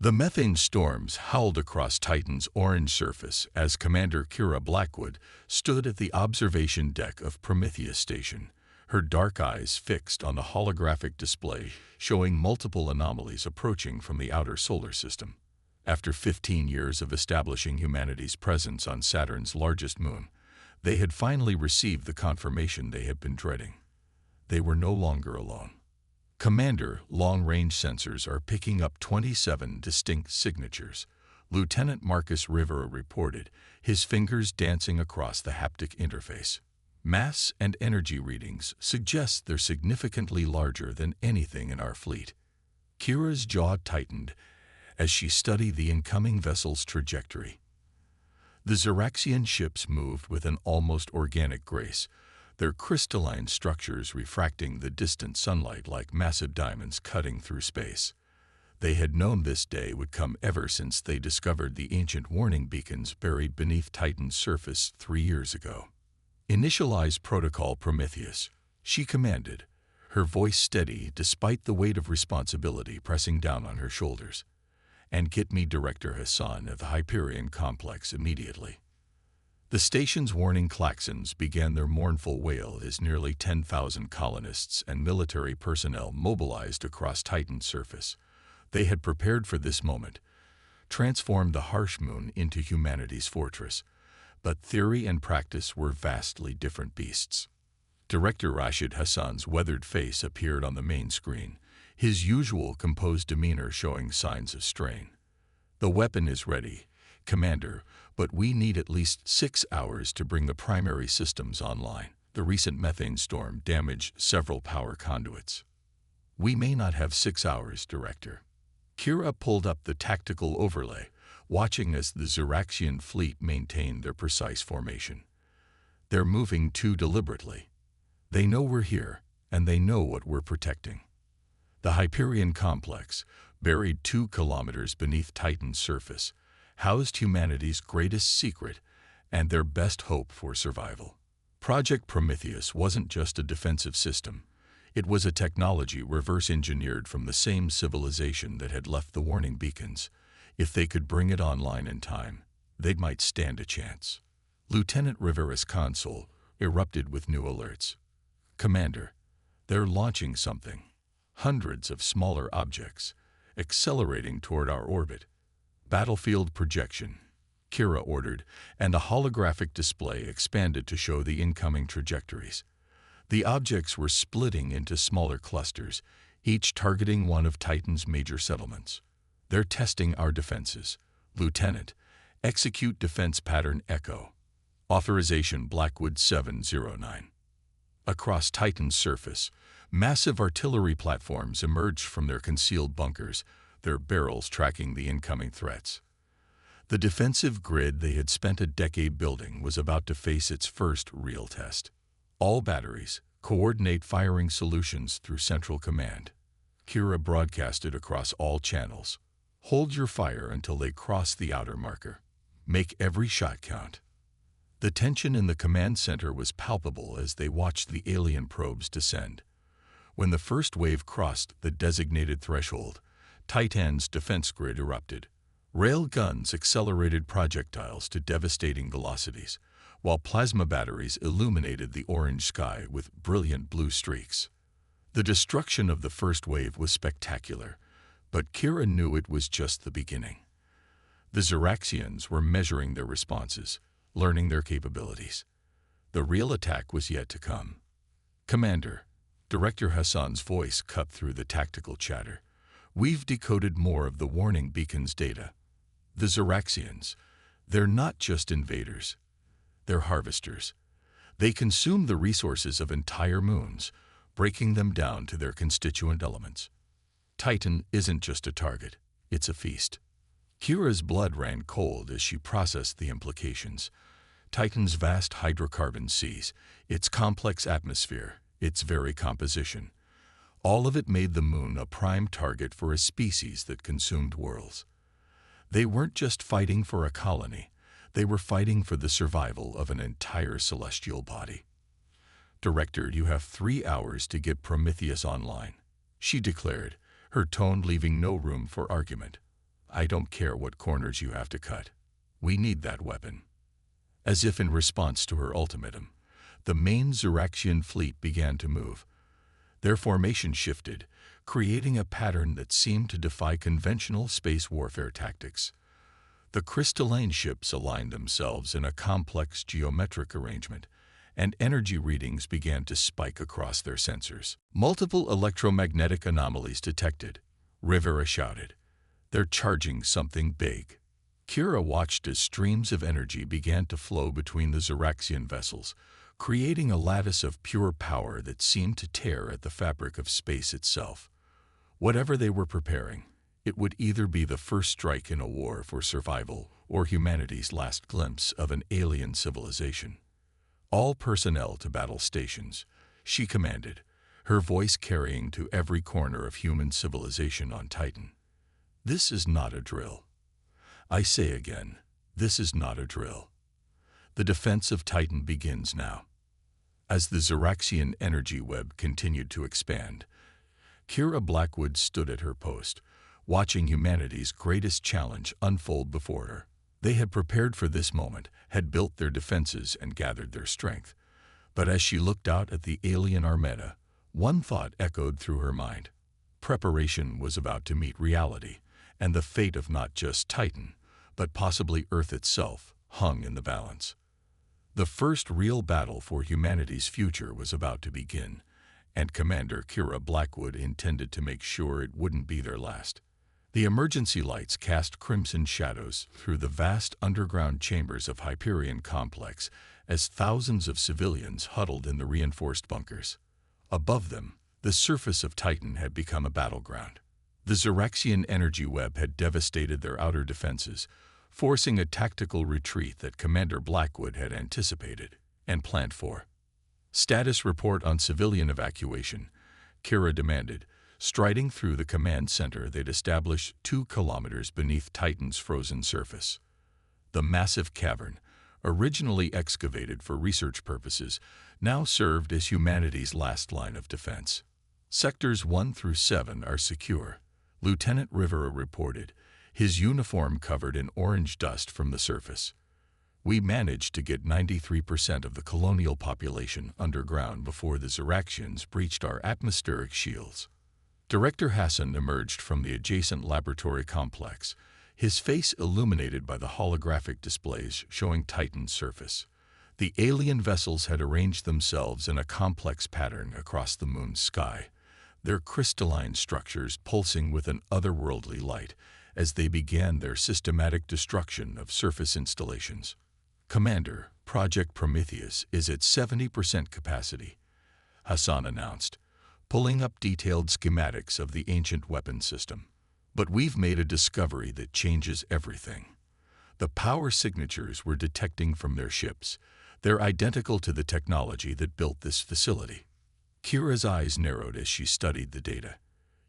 The methane storms howled across Titan's orange surface as Commander Kira Blackwood stood at the observation deck of Prometheus Station, her dark eyes fixed on the holographic display showing multiple anomalies approaching from the outer solar system. After 15 years of establishing humanity's presence on Saturn's largest moon, they had finally received the confirmation they had been dreading. They were no longer alone. Commander, long-range sensors are picking up 27 distinct signatures, Lieutenant Marcus Rivera reported, his fingers dancing across the haptic interface. Mass and energy readings suggest they're significantly larger than anything in our fleet. Kira's jaw tightened as she studied the incoming vessel's trajectory. The Xeraxian ships moved with an almost organic grace, their crystalline structures refracting the distant sunlight like massive diamonds cutting through space. They had known this day would come ever since they discovered the ancient warning beacons buried beneath Titan's surface 3 years ago. "Initialize Protocol Prometheus," she commanded, her voice steady despite the weight of responsibility pressing down on her shoulders. "And get me Director Hassan at the Hyperion Complex immediately." The station's warning klaxons began their mournful wail as nearly 10,000 colonists and military personnel mobilized across Titan's surface. They had prepared for this moment, transformed the harsh moon into humanity's fortress, but theory and practice were vastly different beasts. Director Rashid Hassan's weathered face appeared on the main screen, his usual composed demeanor showing signs of strain. "The weapon is ready, Commander, but we need at least 6 hours to bring the primary systems online. The recent methane storm damaged several power conduits." "We may not have 6 hours, Director." Kira pulled up the tactical overlay, watching as the Xeraxian fleet maintained their precise formation. "They're moving too deliberately. They know we're here, and they know what we're protecting." The Hyperion Complex, buried 2 kilometers beneath Titan's surface, housed humanity's greatest secret and their best hope for survival. Project Prometheus wasn't just a defensive system. It was a technology reverse-engineered from the same civilization that had left the warning beacons. If they could bring it online in time, they might stand a chance. Lieutenant Rivera's console erupted with new alerts. "Commander, they're launching something. Hundreds of smaller objects, accelerating toward our orbit." "Battlefield projection," Kira ordered, and a holographic display expanded to show the incoming trajectories. The objects were splitting into smaller clusters, each targeting one of Titan's major settlements. "They're testing our defenses. Lieutenant, execute defense pattern Echo. Authorization Blackwood 709. Across Titan's surface, massive artillery platforms emerged from their concealed bunkers, their barrels tracking the incoming threats. The defensive grid they had spent a decade building was about to face its first real test. "All batteries, coordinate firing solutions through Central Command." Kira broadcasted across all channels. "Hold your fire until they cross the outer marker. Make every shot count." The tension in the command center was palpable as they watched the alien probes descend. When the first wave crossed the designated threshold, Titan's defense grid erupted. Rail guns accelerated projectiles to devastating velocities, while plasma batteries illuminated the orange sky with brilliant blue streaks. The destruction of the first wave was spectacular, but Kira knew it was just the beginning. The Xeraxians were measuring their responses, learning their capabilities. The real attack was yet to come. "Commander," Director Hassan's voice cut through the tactical chatter, "we've decoded more of the warning beacon's data. The Xeraxians, they're not just invaders. They're harvesters. They consume the resources of entire moons, breaking them down to their constituent elements. Titan isn't just a target, it's a feast." Kira's blood ran cold as she processed the implications. Titan's vast hydrocarbon seas, its complex atmosphere, its very composition. All of it made the moon a prime target for a species that consumed worlds. They weren't just fighting for a colony, they were fighting for the survival of an entire celestial body. "Director, you have 3 hours to get Prometheus online," she declared, her tone leaving no room for argument. I don't care what corners you have to cut. We need that weapon." As if in response to her ultimatum, the main Zeraxian fleet began to move. Their formation shifted, creating a pattern that seemed to defy conventional space warfare tactics. The crystalline ships aligned themselves in a complex geometric arrangement, and energy readings began to spike across their sensors. Multiple electromagnetic anomalies detected. Rivera shouted, "They're charging something big." Kira watched as streams of energy began to flow between the Zeraxian vessels, creating a lattice of pure power that seemed to tear at the fabric of space itself. Whatever they were preparing, it would either be the first strike in a war for survival or humanity's last glimpse of an alien civilization. "All personnel to battle stations," she commanded, her voice carrying to every corner of human civilization on Titan. "This is not a drill. I say again, this is not a drill. The defense of Titan begins now." As the Zeraxian energy web continued to expand, Kira Blackwood stood at her post, watching humanity's greatest challenge unfold before her. They had prepared for this moment, had built their defenses and gathered their strength. But as she looked out at the alien armada, one thought echoed through her mind. Preparation was about to meet reality, and the fate of not just Titan, but possibly Earth itself, hung in the balance. The first real battle for humanity's future was about to begin, and Commander Kira Blackwood intended to make sure it wouldn't be their last. The emergency lights cast crimson shadows through the vast underground chambers of Hyperion Complex as thousands of civilians huddled in the reinforced bunkers. Above them, the surface of Titan had become a battleground. The Zeraxian energy web had devastated their outer defenses, forcing a tactical retreat that Commander Blackwood had anticipated and planned for. "Status report on civilian evacuation," Kira demanded, striding through the command center they'd established 2 kilometers beneath Titan's frozen surface. The massive cavern, originally excavated for research purposes, now served as humanity's last line of defense. "Sectors 1 through 7 are secure," Lieutenant Rivera reported, his uniform covered in orange dust from the surface. "We managed to get 93% of the colonial population underground before the Zeraxians breached our atmospheric shields." Director Hassan emerged from the adjacent laboratory complex, his face illuminated by the holographic displays showing Titan's surface. The alien vessels had arranged themselves in a complex pattern across the moon's sky, their crystalline structures pulsing with an otherworldly light as they began their systematic destruction of surface installations. "Commander, Project Prometheus is at 70% capacity," Hassan announced, pulling up detailed schematics of the ancient weapon system. "But we've made a discovery that changes everything." The power signatures we're detecting from their ships, they're identical to the technology that built this facility. Kira's eyes narrowed as she studied the data.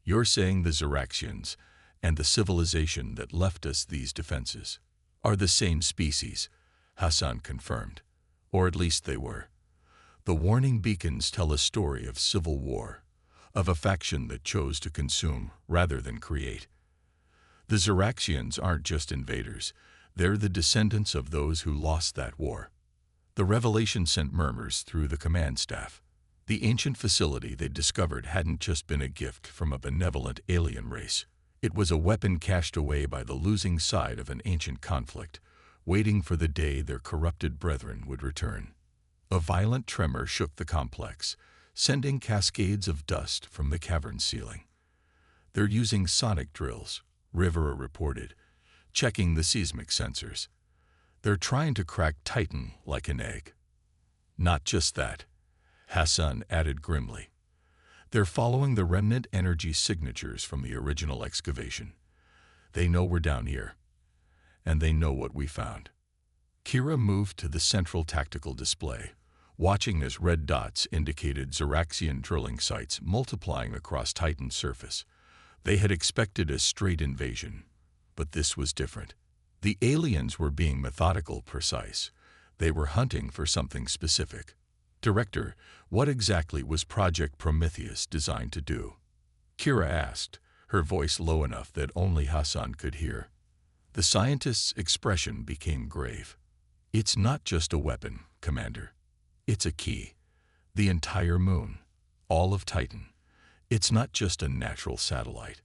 "You're saying the Zeraxians and the civilization that left us these defenses are the same species," Hassan confirmed. "Or at least they were. The warning beacons tell a story of civil war, of a faction that chose to consume rather than create. The Zeraxians aren't just invaders, they're the descendants of those who lost that war." The revelation sent murmurs through the command staff. The ancient facility they'd discovered hadn't just been a gift from a benevolent alien race. It was a weapon cached away by the losing side of an ancient conflict, waiting for the day their corrupted brethren would return. A violent tremor shook the complex, sending cascades of dust from the cavern ceiling. "They're using sonic drills," Rivera reported, checking the seismic sensors. "They're trying to crack Titan like an egg." "Not just that," Hassan added grimly. "They're following the remnant energy signatures from the original excavation. They know we're down here, and they know what we found." Kira moved to the central tactical display, watching as red dots indicated Zeraxian drilling sites multiplying across Titan's surface. They had expected a straight invasion, but this was different. The aliens were being methodical, precise. They were hunting for something specific. "Director, what exactly was Project Prometheus designed to do?" Kira asked, her voice low enough that only Hassan could hear. The scientist's expression became grave. "It's not just a weapon, Commander. It's a key. The entire moon. All of Titan. It's not just a natural satellite.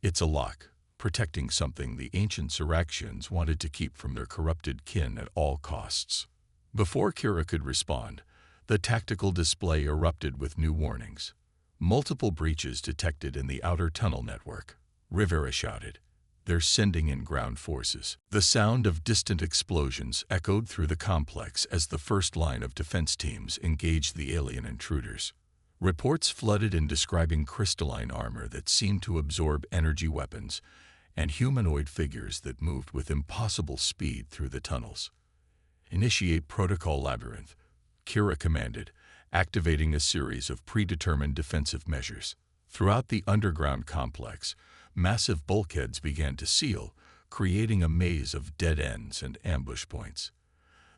It's a lock, protecting something the ancient Siraxians wanted to keep from their corrupted kin at all costs." Before Kira could respond, the tactical display erupted with new warnings. "Multiple breaches detected in the outer tunnel network," Rivera shouted. "They're sending in ground forces." The sound of distant explosions echoed through the complex as the first line of defense teams engaged the alien intruders. Reports flooded in describing crystalline armor that seemed to absorb energy weapons and humanoid figures that moved with impossible speed through the tunnels. "Initiate Protocol Labyrinth," Kira commanded, activating a series of predetermined defensive measures. Throughout the underground complex, massive bulkheads began to seal, creating a maze of dead ends and ambush points.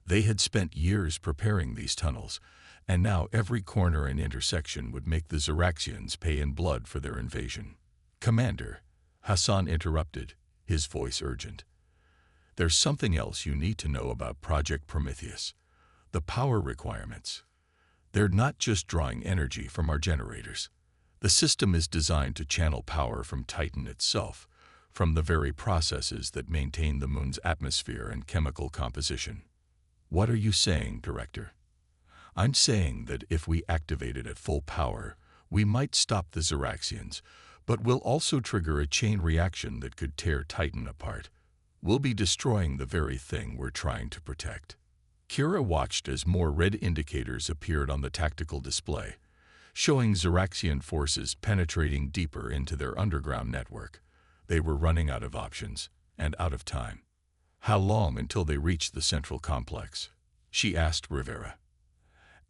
They had spent years preparing these tunnels, and now every corner and intersection would make the Siraxians pay in blood for their invasion. "Commander," Hassan interrupted, his voice urgent. "There's something else you need to know about Project Prometheus. The power requirements. They're not just drawing energy from our generators. The system is designed to channel power from Titan itself, from the very processes that maintain the moon's atmosphere and chemical composition." "What are you saying, Director?" "I'm saying that if we activate it at full power, we might stop the Siraxians, but we'll also trigger a chain reaction that could tear Titan apart. We'll be destroying the very thing we're trying to protect." Kira watched as more red indicators appeared on the tactical display, showing Siraxian forces penetrating deeper into their underground network. They were running out of options and out of time. "How long until they reach the central complex?" she asked Rivera.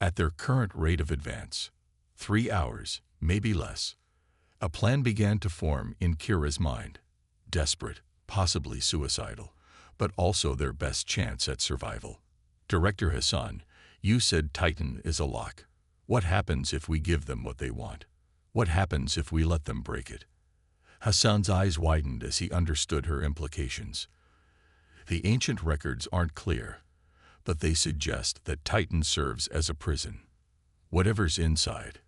"At their current rate of advance, 3 hours, maybe less." A plan began to form in Kira's mind. Desperate, possibly suicidal, but also their best chance at survival. "Director Hassan, you said Titan is a lock. What happens if we give them what they want? What happens if we let them break it?" Hassan's eyes widened as he understood her implications. "The ancient records aren't clear, but they suggest that Titan serves as a prison. Whatever's inside,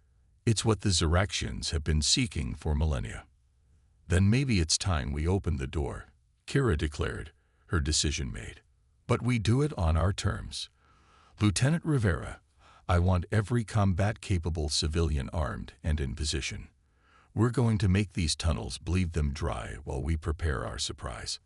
it's what the Siraxians have been seeking for millennia." "Then maybe it's time we open the door," Kira declared, her decision made. "But we do it on our terms. Lieutenant Rivera, I want every combat-capable civilian armed and in position. We're going to make these tunnels bleed them dry while we prepare our surprise."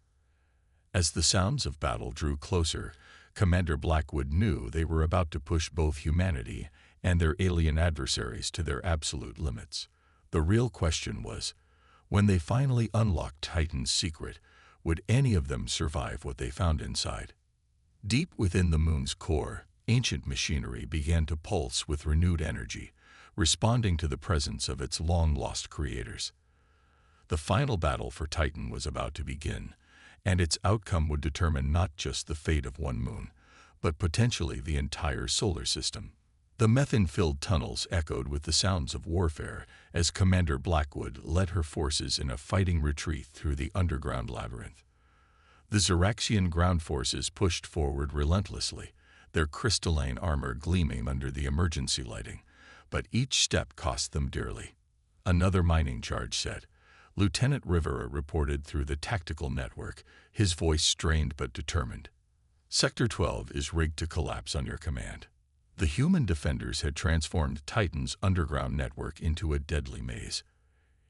As the sounds of battle drew closer, Commander Blackwood knew they were about to push both humanity and their alien adversaries to their absolute limits. The real question was, when they finally unlocked Titan's secret, would any of them survive what they found inside? Deep within the moon's core, ancient machinery began to pulse with renewed energy, responding to the presence of its long-lost creators. The final battle for Titan was about to begin, and its outcome would determine not just the fate of one moon, but potentially the entire solar system. The methane-filled tunnels echoed with the sounds of warfare as Commander Blackwood led her forces in a fighting retreat through the underground labyrinth. The Siraxian ground forces pushed forward relentlessly, their crystalline armor gleaming under the emergency lighting, but each step cost them dearly. "Another mining charge set," Lieutenant Rivera reported through the tactical network, his voice strained but determined. "Sector 12 is rigged to collapse on your command." The human defenders had transformed Titan's underground network into a deadly maze.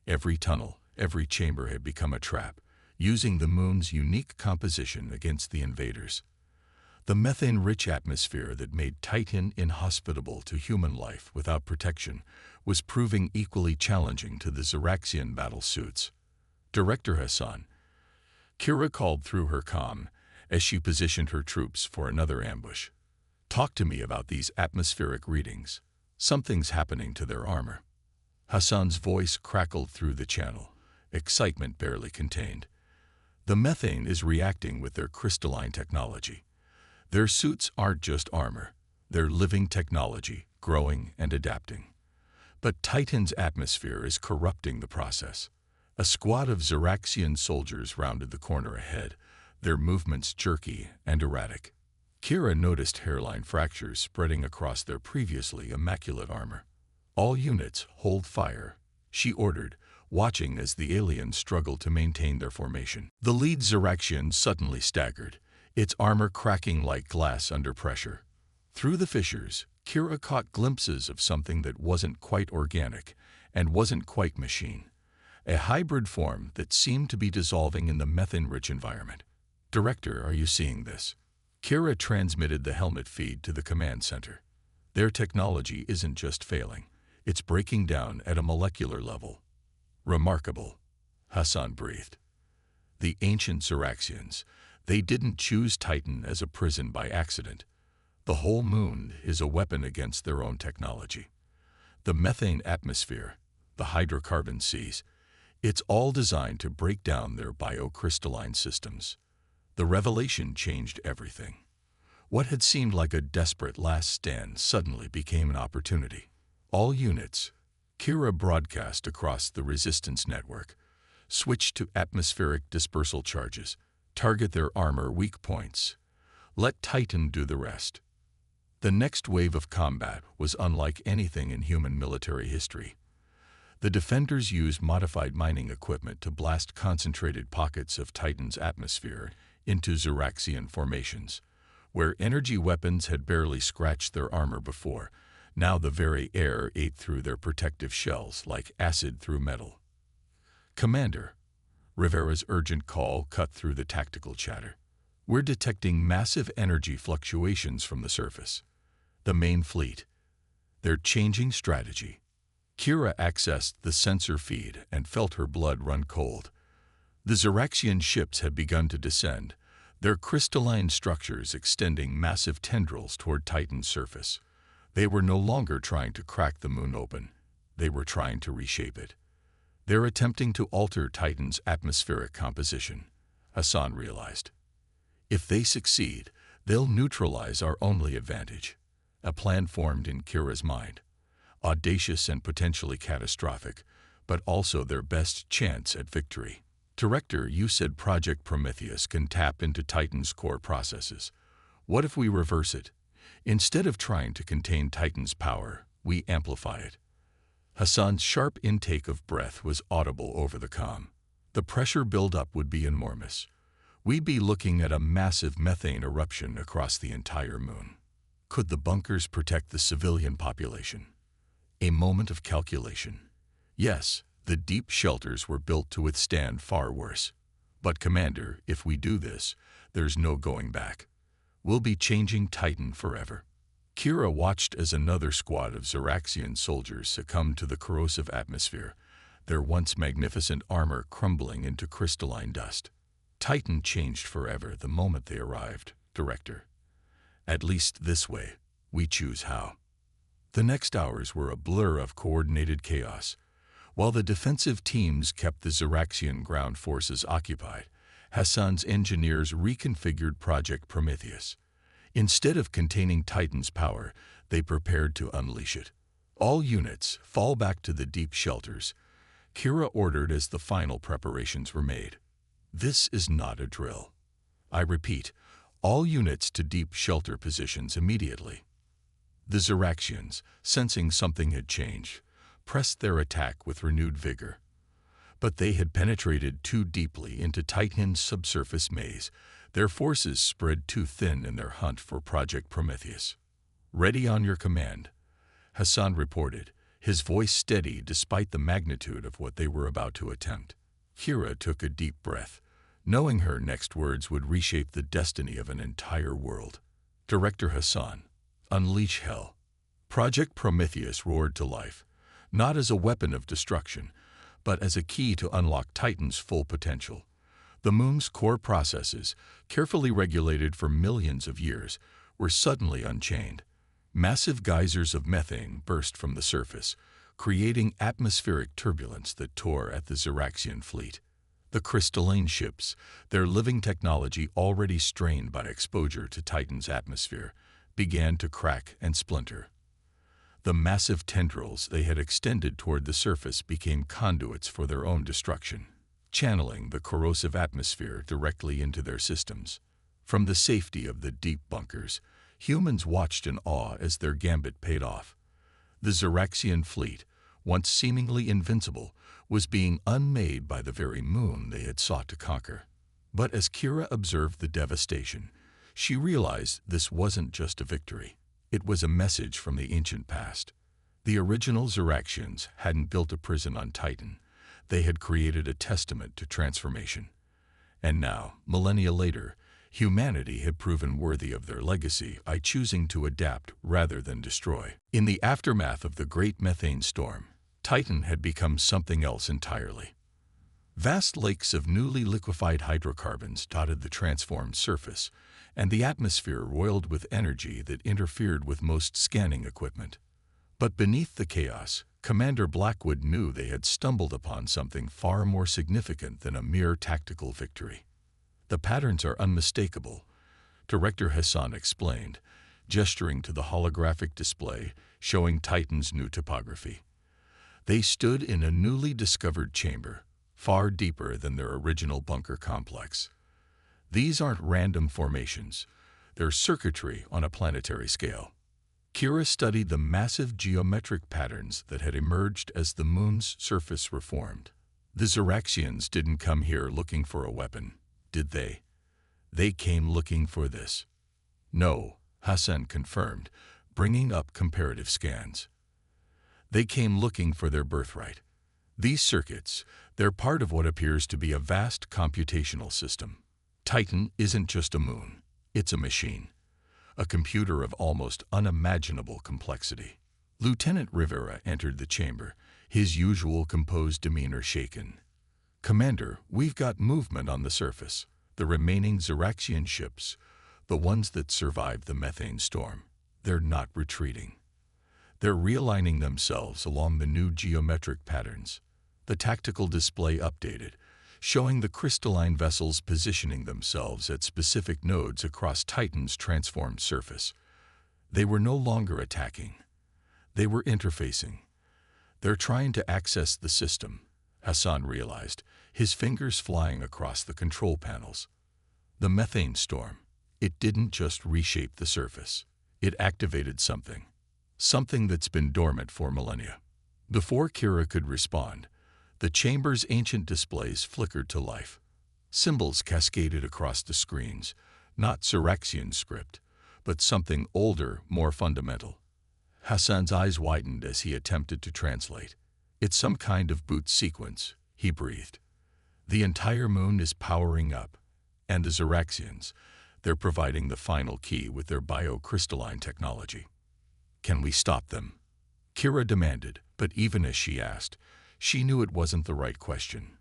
Every tunnel, every chamber had become a trap, using the moon's unique composition against the invaders. The methane-rich atmosphere that made Titan inhospitable to human life without protection was proving equally challenging to the Siraxian battle suits. "Director Hassan," Kira called through her comm as she positioned her troops for another ambush. "Talk to me about these atmospheric readings. Something's happening to their armor." Hassan's voice crackled through the channel, excitement barely contained. "The methane is reacting with their crystalline technology. Their suits aren't just armor, they're living technology, growing and adapting. But Titan's atmosphere is corrupting the process. A squad of Zeraxian soldiers rounded the corner ahead, their movements jerky and erratic. Kira noticed hairline fractures spreading across their previously immaculate armor. "All units, hold fire," she ordered, watching as the aliens struggled to maintain their formation. The lead Zeraxian suddenly staggered, its armor cracking like glass under pressure. Through the fissures, Kira caught glimpses of something that wasn't quite organic and wasn't quite machine. A hybrid form that seemed to be dissolving in the methane-rich environment. "Director, are you seeing this?" Kira transmitted the helmet feed to the command center. "Their technology isn't just failing, it's breaking down at a molecular level." "Remarkable," Hassan breathed. The ancient Zeraxians, they didn't choose Titan as a prison by accident. The whole moon is a weapon against their own technology. The methane atmosphere, the hydrocarbon seas, it's all designed to break down their biocrystalline systems. The revelation changed everything. What had seemed like a desperate last stand suddenly became an opportunity. "All units," Kira broadcast across the resistance network, "switch to atmospheric dispersal charges. Target their armor weak points. Let Titan do the rest." The next wave of combat was unlike anything in human military history. The defenders used modified mining equipment to blast concentrated pockets of Titan's atmosphere into Zeraxian formations. Where energy weapons had barely scratched their armor before, now the very air ate through their protective shells like acid through metal. "Commander," Rivera's urgent call cut through the tactical chatter. "We're detecting massive energy fluctuations from the surface. The main fleet. They're changing strategy." Kira accessed the sensor feed and felt her blood run cold. The Zeraxian ships had begun to descend, their crystalline structures extending massive tendrils toward Titan's surface. They were no longer trying to crack the moon open. They were trying to reshape it. They're attempting to alter Titan's atmospheric composition, Hassan realized. If they succeed, they'll neutralize our only advantage. A plan formed in Kira's mind. Audacious and potentially catastrophic, but also their best chance at victory. "Director, you said Project Prometheus can tap into Titan's core processes. What if we reverse it? Instead of trying to contain Titan's power, we amplify it." Hassan's sharp intake of breath was audible over the comm. The pressure buildup would be enormous. We'd be looking at a massive methane eruption across the entire moon. Could the bunkers protect the civilian population? A moment of calculation. Yes, the deep shelters were built to withstand far worse. But Commander, if we do this, there's no going back. We'll be changing Titan forever. Kira watched as another squad of Zeraxian soldiers succumbed to the corrosive atmosphere, their once magnificent armor crumbling into crystalline dust. Titan changed forever the moment they arrived, Director. At least this way, we choose how. The next hours were a blur of coordinated chaos. While the defensive teams kept the Zeraxian ground forces occupied, Hassan's engineers reconfigured Project Prometheus. Instead of containing Titan's power, they prepared to unleash it. "All units, fall back to the deep shelters," Kira ordered as the final preparations were made. "This is not a drill. I repeat, all units to deep shelter positions immediately." The Zeraxians, sensing something had changed, pressed their attack with renewed vigor. But they had penetrated too deeply into Titan's subsurface maze. Their forces spread too thin in their hunt for Project Prometheus. "Ready on your command," Hassan reported, his voice steady despite the magnitude of what they were about to attempt. Kira took a deep breath, knowing her next words would reshape the destiny of an entire world. "Director Hassan, unleash hell." Project Prometheus roared to life, not as a weapon of destruction, but as a key to unlock Titan's full potential. The moon's core processes, carefully regulated for millions of years, were suddenly unchained. Massive geysers of methane burst from the surface, creating atmospheric turbulence that tore at the Zeraxian fleet. The crystalline ships, their living technology already strained by exposure to Titan's atmosphere, began to crack and splinter. The massive tendrils they had extended toward the surface became conduits for their own destruction. channeling the corrosive atmosphere directly into their systems. From the safety of the deep bunkers, humans watched in awe as their gambit paid off. The Xeraxian fleet, once seemingly invincible, was being unmade by the very moon they had sought to conquer. But as Kira observed the devastation, she realized this wasn't just a victory. It was a message from the ancient past. The original Xeraxians hadn't built a prison on Titan. They had created a testament to transformation. And now, millennia later, humanity had proven worthy of their legacy by choosing to adapt rather than destroy. In the aftermath of the Great Methane Storm, Titan had become something else entirely. Vast lakes of newly liquefied hydrocarbons dotted the transformed surface, and the atmosphere roiled with energy that interfered with most scanning equipment. But beneath the chaos, Commander Blackwood knew they had stumbled upon something far more significant than a mere tactical victory. The patterns are unmistakable, Director Hassan explained, gesturing to the holographic display showing Titan's new topography. They stood in a newly discovered chamber, far deeper than their original bunker complex. These aren't random formations, they're circuitry on a planetary scale. Kira studied the massive geometric patterns that had emerged as the moon's surface reformed. The Xeraxians didn't come here looking for a weapon, did they? They came looking for this. No, Hassan confirmed, bringing up comparative scans. They came looking for their birthright. These circuits, they're part of what appears to be a vast computational system. Titan isn't just a moon, it's a machine. A computer of almost unimaginable complexity. Lieutenant Rivera entered the chamber, his usual composed demeanor shaken. "Commander, we've got movement on the surface. The remaining Xeraxian ships, the ones that survived the methane storm, they're not retreating. They're realigning themselves along the new geometric patterns." The tactical display updated, showing the crystalline vessels positioning themselves at specific nodes across Titan's transformed surface. They were no longer attacking. They were interfacing. They're trying to access the system, Hassan realized, his fingers flying across the control panels. The methane storm, it didn't just reshape the surface. It activated something. Something that's been dormant for millennia. Before Kira could respond, the chamber's ancient displays flickered to life. Symbols cascaded across the screens, not Xeraxian script, but something older, more fundamental. Hassan's eyes widened as he attempted to translate. "It's some kind of boot sequence," he breathed. "The entire moon is powering up, and the Xeraxians, they're providing the final key with their biocrystalline technology." "Can we stop them?" Kira demanded, but even as she asked, she knew it wasn't the right question.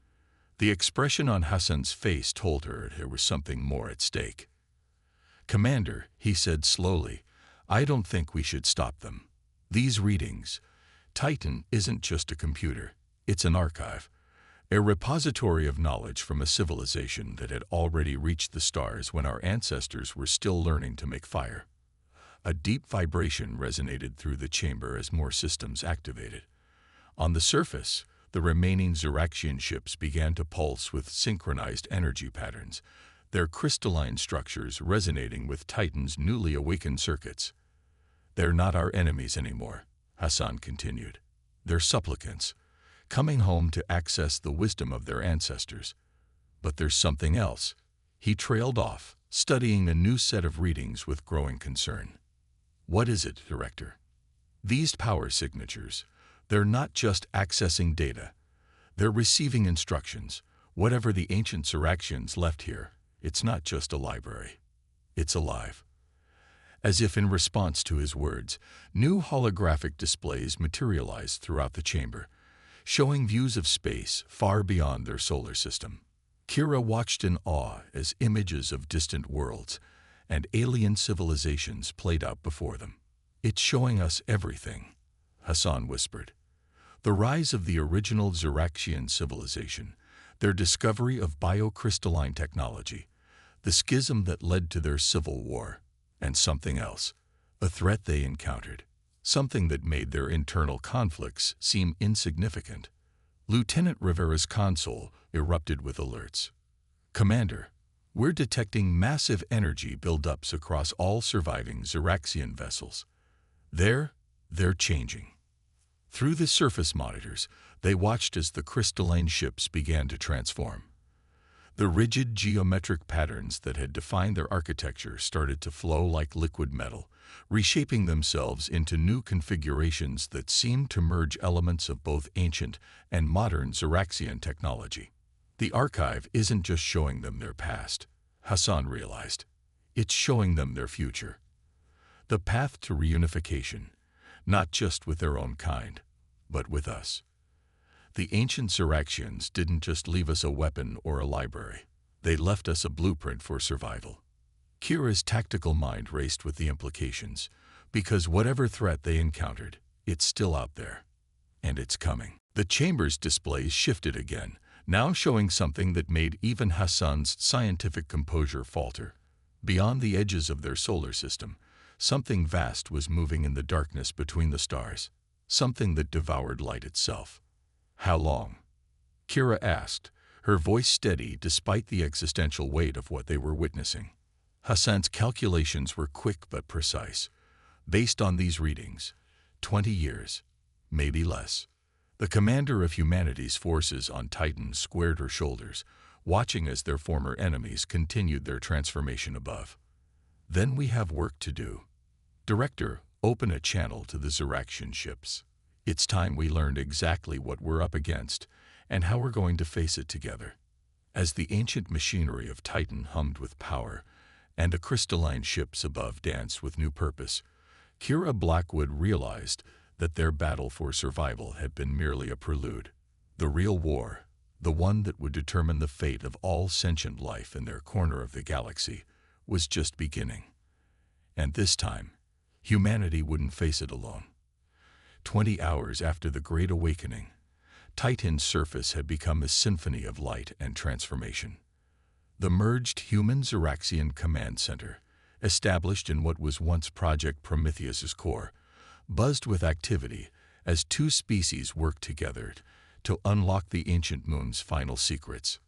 The expression on Hassan's face told her there was something more at stake. "Commander," he said slowly, "I don't think we should stop them. These readings, Titan isn't just a computer, it's an archive, a repository of knowledge from a civilization that had already reached the stars when our ancestors were still learning to make fire." A deep vibration resonated through the chamber as more systems activated. On the surface, the remaining Xeraxian ships began to pulse with synchronized energy patterns, their crystalline structures resonating with Titan's newly awakened circuits. "They're not our enemies anymore," Hassan continued. "They're supplicants, coming home to access the wisdom of their ancestors. But there's something else." He trailed off, studying a new set of readings with growing concern. "What is it, Director?" "These power signatures, they're not just accessing data. They're receiving instructions. Whatever the ancient Xeraxians left here, it's not just a library. It's alive." As if in response to his words, new holographic displays materialized throughout the chamber, showing views of space far beyond their solar system. Kira watched in awe as images of distant worlds and alien civilizations played out before them. "It's showing us everything," Hassan whispered. "The rise of the original Xeraxian civilization, their discovery of biocrystalline technology, the schism that led to their civil war, and something else, a threat they encountered, something that made their internal conflicts seem insignificant." Lieutenant Rivera's console erupted with alerts. "Commander, we're detecting massive energy buildups across all surviving Xeraxian vessels. They're changing." Through the surface monitors, they watched as the crystalline ships began to transform. The rigid geometric patterns that had defined their architecture started to flow like liquid metal, reshaping themselves into new configurations that seemed to merge elements of both ancient and modern Xeraxian technology. The archive isn't just showing them their past, Hassan realized. It's showing them their future. The path to reunification, not just with their own kind, but with us. The ancient Xeraxians didn't just leave us a weapon or a library. They left us a blueprint for survival. Kira's tactical mind raced with the implications, because whatever threat they encountered, it's still out there. And it's coming. The chamber's displays shifted again, now showing something that made even Hassan's scientific composure falter. Beyond the edges of their solar system, something vast was moving in the darkness between the stars, something that devoured light itself. "How long?" Kira asked, her voice steady despite the existential weight of what they were witnessing. Hassan's calculations were quick but precise. Based on these readings, 20 years, maybe less. The commander of humanity's forces on Titan squared her shoulders, watching as their former enemies continued their transformation above. "Then we have work to do. Director, open a channel to the Xeraxian ships. It's time we learned exactly what we're up against and how we're going to face it together." As the ancient machinery of Titan hummed with power and the crystalline ships above danced with new purpose, Kira Blackwood realized that their battle for survival had been merely a prelude. The real war, the one that would determine the fate of all sentient life in their corner of the galaxy, was just beginning. And this time, humanity wouldn't face it alone. 20 hours after the Great Awakening, Titan's surface had become a symphony of light and transformation. The merged human-Xeraxian command center, established in what was once Project Prometheus's core, buzzed with activity as two species worked together to unlock the ancient moon's final secrets.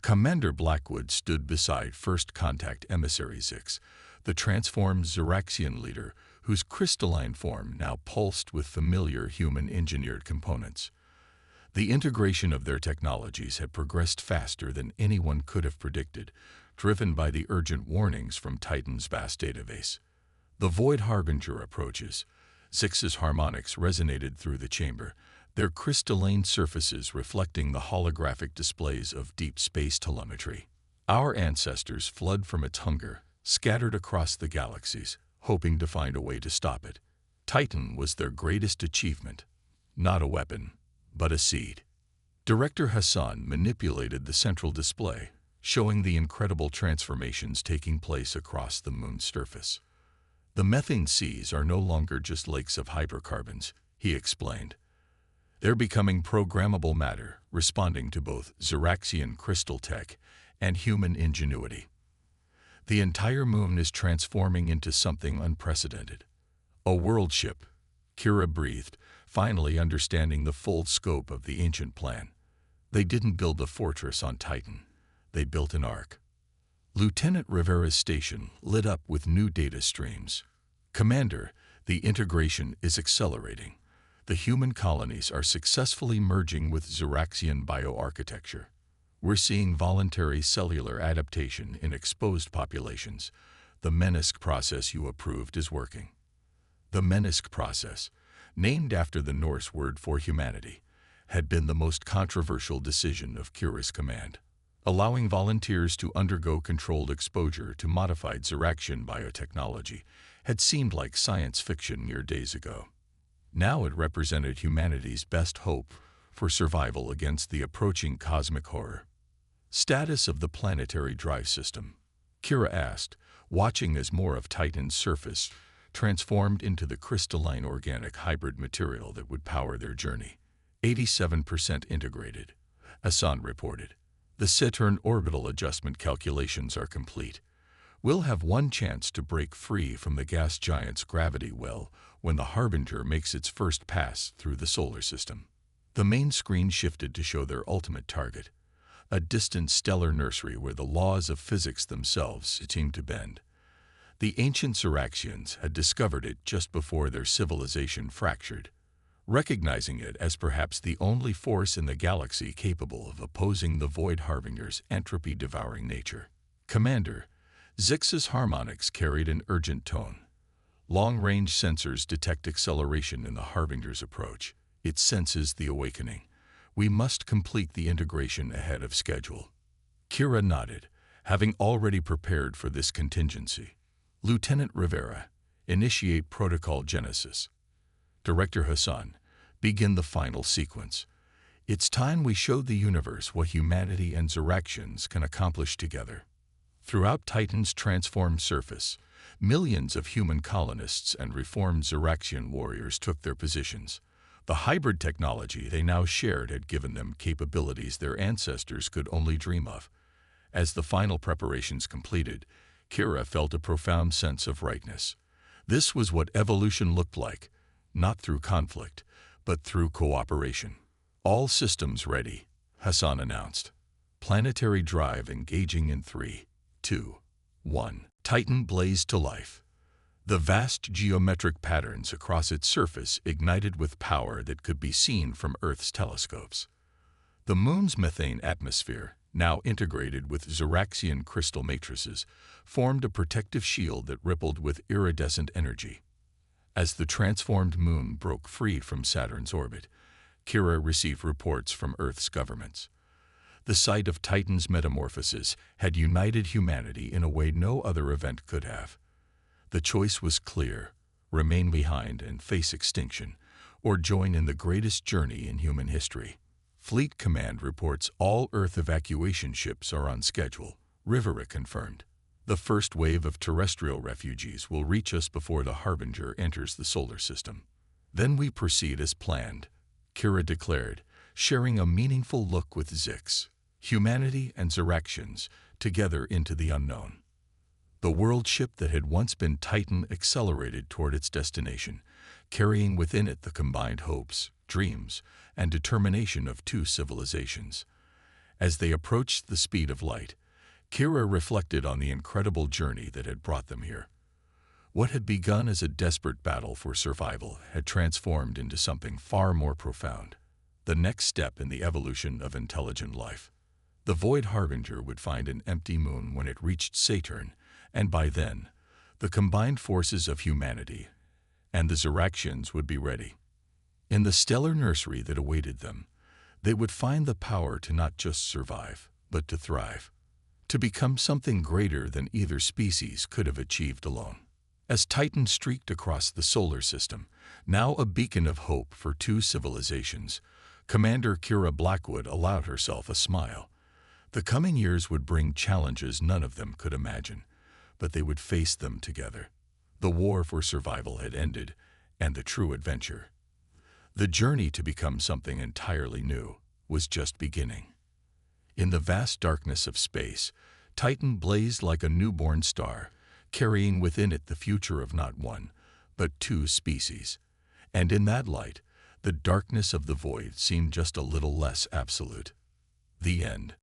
Commander Blackwood stood beside First Contact Emissary Zix, the transformed Xeraxian leader whose crystalline form now pulsed with familiar human-engineered components. The integration of their technologies had progressed faster than anyone could have predicted, driven by the urgent warnings from Titan's vast database. The Void Harbinger approaches. Zix's harmonics resonated through the chamber, their crystalline surfaces reflecting the holographic displays of deep space telemetry. Our ancestors fled from its hunger, scattered across the galaxies, hoping to find a way to stop it. Titan was their greatest achievement, not a weapon, but a seed. Director Hassan manipulated the central display, showing the incredible transformations taking place across the moon's surface. "The methane seas are no longer just lakes of hydrocarbons," he explained. "They're becoming programmable matter, responding to both Xeraxian crystal tech and human ingenuity. The entire moon is transforming into something unprecedented. A world ship," Kira breathed, finally understanding the full scope of the ancient plan. They didn't build a fortress on Titan. They built an ark. Lieutenant Rivera's station lit up with new data streams. "Commander, the integration is accelerating. The human colonies are successfully merging with Xeraxian bioarchitecture. We're seeing voluntary cellular adaptation in exposed populations. The Menisk process you approved is working." The Menisk process, named after the Norse word for humanity, had been the most controversial decision of Kira's command. Allowing volunteers to undergo controlled exposure to modified Xeraxian biotechnology had seemed like science fiction mere days ago. Now it represented humanity's best hope for survival against the approaching cosmic horror. "Status of the planetary drive system?" Kira asked, watching as more of Titan's surface transformed into the crystalline organic hybrid material that would power their journey. 87% integrated, Hassan reported. "The Saturn orbital adjustment calculations are complete. We'll have one chance to break free from the gas giant's gravity well when the Harbinger makes its first pass through the solar system." The main screen shifted to show their ultimate target, a distant stellar nursery where the laws of physics themselves seemed to bend. The ancient Ziraxians had discovered it just before their civilization fractured, recognizing it as perhaps the only force in the galaxy capable of opposing the Void Harbinger's entropy-devouring nature. Commander, Zix's harmonics carried an urgent tone. Long-range sensors detect acceleration in the Harbinger's approach. It senses the awakening. We must complete the integration ahead of schedule. Kira nodded, having already prepared for this contingency. Lieutenant Rivera, initiate protocol genesis. Director Hassan, begin the final sequence. It's time we showed the universe what humanity and Ziraxians can accomplish together. Throughout Titan's transformed surface, millions of human colonists and reformed Ziraxian warriors took their positions. The hybrid technology they now shared had given them capabilities their ancestors could only dream of. As the final preparations completed, Kira felt a profound sense of rightness. This was what evolution looked like, not through conflict, but through cooperation. All systems ready, Hassan announced. Planetary drive engaging in 3, 2, 1. Titan blazed to life. The vast geometric patterns across its surface ignited with power that could be seen from Earth's telescopes. The Moon's methane atmosphere, now integrated with Ziraxian crystal matrices, formed a protective shield that rippled with iridescent energy. As the transformed Moon broke free from Saturn's orbit, Kira received reports from Earth's governments. The sight of Titan's metamorphosis had united humanity in a way no other event could have. The choice was clear: remain behind and face extinction, or join in the greatest journey in human history. Fleet Command reports all Earth evacuation ships are on schedule, Rivera confirmed. The first wave of terrestrial refugees will reach us before the Harbinger enters the solar system. Then we proceed as planned, Kira declared, sharing a meaningful look with Zix. Humanity and Ziraxians, together into the unknown. The world ship that had once been Titan accelerated toward its destination, carrying within it the combined hopes, dreams, and determination of two civilizations. As they approached the speed of light, Kira reflected on the incredible journey that had brought them here. What had begun as a desperate battle for survival had transformed into something far more profound, the next step in the evolution of intelligent life. The Void Harbinger would find an empty moon when it reached Saturn, and by then, the combined forces of humanity and the Ziraxians would be ready. In the stellar nursery that awaited them, they would find the power to not just survive, but to thrive, to become something greater than either species could have achieved alone. As Titan streaked across the solar system, now a beacon of hope for two civilizations, Commander Kira Blackwood allowed herself a smile. The coming years would bring challenges none of them could imagine, but they would face them together. The war for survival had ended, and the true adventure, the journey to become something entirely new, was just beginning. In the vast darkness of space, Titan blazed like a newborn star, carrying within it the future of not one, but two species. And in that light, the darkness of the void seemed just a little less absolute. The end.